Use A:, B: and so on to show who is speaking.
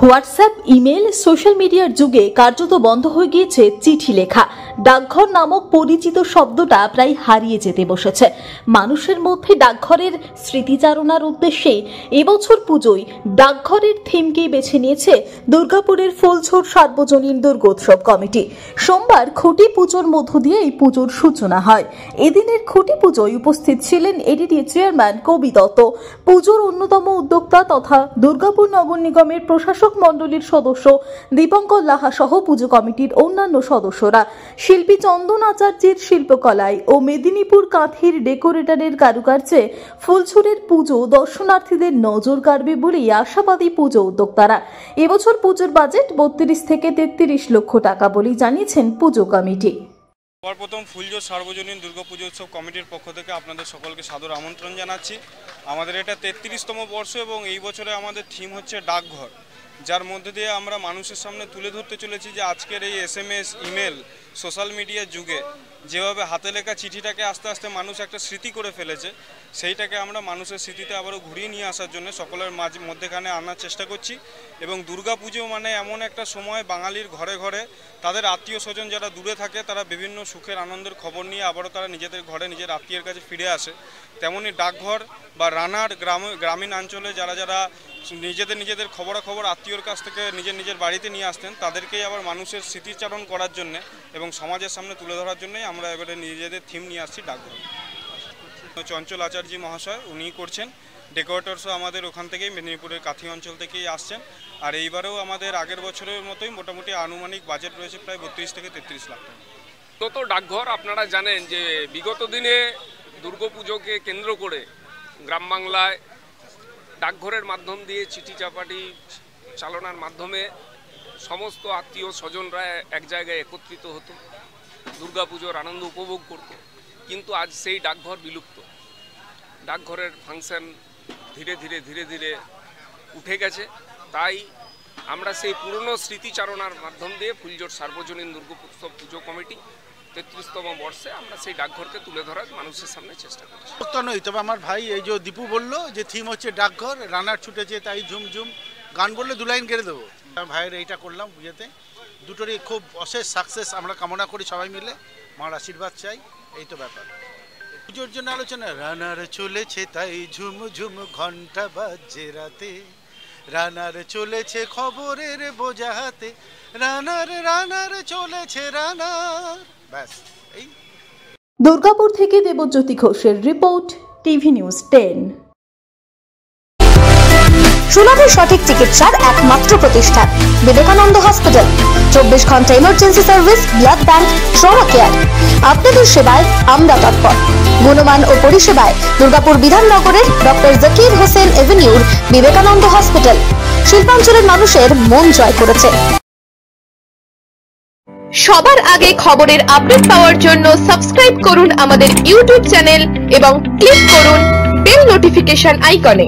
A: WhatsApp, email, social মিডিয়ার যুগে কার্যত বন্ধ হয়ে গিয়েছে চিঠি লেখা। ডাকঘর নামক পরিচিত শব্দটা প্রায় হারিয়ে যেতে বসেছে। মানুষের মধ্যে ডাকঘরের স্মৃতিচারণার উদ্দেশ্যে এবছর পুজোয় ডাকঘরের থিমকেই বেছে নিয়েছে দুর্গাপুরের ফুলঝোর সার্বজনীন দুর্গোৎসব কমিটি। সোমবার খুঁটি পুজোর মধ্য দিয়ে এই পুজোর সূচনা হয়। এদিনের খুঁটি পুজোয় উপস্থিত ছিলেন এডিডি চেয়ারম্যান কবি দত্ত, পুজোর অন্যতম উদ্যোক্তা তথা দুর্গাপুর নগর নিগমের প্রশাসক মণ্ডলীর সদস্য দীপঙ্কর লাহা সহ পুজো কমিটির অন্যান্য সদস্যরা। শিল্পী চন্দন আচার্যের শিল্পকলায় ও মেদিনীপুর কাঁথির ডেকোরেটরের কারুকার্যে ফুলঝুরের পুজো দর্শনার্থীদের নজর কাড়বে বলেই আশাবাদী পুজো উদ্যোক্তারা। এবছর পুজোর বাজেট 32 থেকে 33 লক্ষ টাকা বলেই জানিয়েছেন পুজো কমিটি।
B: সর্বপ্রথম ফুলঝোর সার্বজনীন দুর্গাপুজো উৎসব কমিটির পক্ষ থেকে আপনাদের সকলকে সাদর আমন্ত্রণ জানাচ্ছি। আমাদের এটা 33তম বর্ষ এবং এই বছরে আমাদের থিম হচ্ছে ডাকঘর, যার মধ্যে দিয়ে আমরা মানুষের সামনে তুলে ধরতে চলেছি যে আজকের এই SMS, ইমেল, সোশ্যাল মিডিয়ার যুগে যেভাবে হাতে লেখা চিঠিটাকে আস্তে আস্তে মানুষ একটা স্মৃতি করে ফেলেছে, সেইটাকে আমরা মানুষের স্মৃতিতে আবারও ঘুরিয়ে নিয়ে আসার জন্য সকলের মধ্যেখানে আনার চেষ্টা করছি। এবং দুর্গাপুজো মানে এমন একটা সময় বাঙালির ঘরে ঘরে তাদের আত্মীয় স্বজন যারা দূরে থাকে তারা বিভিন্ন সুখের আনন্দের খবর নিয়ে আবারও তারা নিজেদের ঘরে নিজের আত্মীয়ের কাছে ফিরে আসে। তেমনি ডাকঘর বা রানার গ্রামীণ অঞ্চলে যারা নিজেদের খবরাখবর আত্মীয়র কাছ থেকে নিজের বাড়িতে নিয়ে আসতেন, তাদেরকেই আবার মানুষের স্মৃতিচারণ করার জন্য এবং সমাজের সামনে তুলে ধরার জন্যই আমরা এবারে নিজেদের থিম নিয়ে আসছি ডাকঘর। চঞ্চল আচার্য মহাশয় উনিই করছেন, ডেকোরেটরসও আমাদের ওখান থেকেই মেদিনীপুরের কাঁথি অঞ্চল থেকেই আসছেন। আর এইবারেও আমাদের আগের বছরের মতোই মোটামুটি আনুমানিক বাজেট রয়েছে প্রায় 32 থেকে 33 লাখ টাকা।
C: তো ডাকঘর আপনারা জানেন যে বিগত দিনে দুর্গাপুজোকে কেন্দ্র করে গ্রাম বাংলায় ডাকঘরের মাধ্যম দিয়ে চিঠি চাপাটি চালনার মাধ্যমে সমস্ত আত্মীয় স্বজনরা এক জায়গায় একত্রিত হতো, দুর্গাপুজোর আনন্দ উপভোগ করত। কিন্তু আজ সেই ডাকঘর বিলুপ্ত। ডাকঘরের ফাংশন ধীরে ধীরে উঠে গেছে। তাই আমরা সেই পুরনো স্মৃতিচারণার মাধ্যম দিয়ে ফুলঝোর সার্বজনীন দুর্গোৎসব পুজো কমিটি 33তম বর্ষে আমরা সেই ডাকঘরকে তুলে ধরার মানুষের সামনে চেষ্টা করছি।
D: নয়, তবে আমার ভাই এই যে দীপু বললো যে থিম হচ্ছে ডাকঘর, রানার ছুটেছে তাই ঝুমঝুম, গান বললে 2 লাইন গেড়ে দেবো। ভাইয়ের এইটা করলাম পুজোতে, দুটোরই খুব অশেষ সাকসেস আমরা কামনা করি, সবাই মিলে মার আশীর্বাদ চাই, এই তো ব্যাপার। পুজোর জন্য আলোচনা, রানার চলেছে তাই ঝুমঝুম ঘন্টা বাজছে রাতে, রানার চলেছে খবরের বোঝা হাতে, রানার চলেছে রানার, ব্যাস এই।
A: দুর্গাপুর থেকে দেবজ্যোতি ঘোষের রিপোর্ট, টিভি নিউজ 10।
E: সুলভ সঠিক চিকিৎসার একমাত্র প্রতিষ্ঠান বিবেকানন্দ হসপিটাল। 24 ঘন্টা emergency service, blood bank, trauma care. আপনাদের সেবায় আমরা তৎপর। গুণমান ও পরিষেবায় দুর্গাপুর বিধাননগরের ডক্টর জাকির হোসেন এভিনিউর বিবেকানন্দ হসপিটাল শিল্পাঞ্চলের মানুষের মন জয় করেছে।
F: সবার আগে খবরের আপডেট পাওয়ার জন্য সাবস্ক্রাইব করুন আমাদের ইউটিউব চ্যানেল এবং ক্লিক করুন বেল নোটিফিকেশন আইকনে।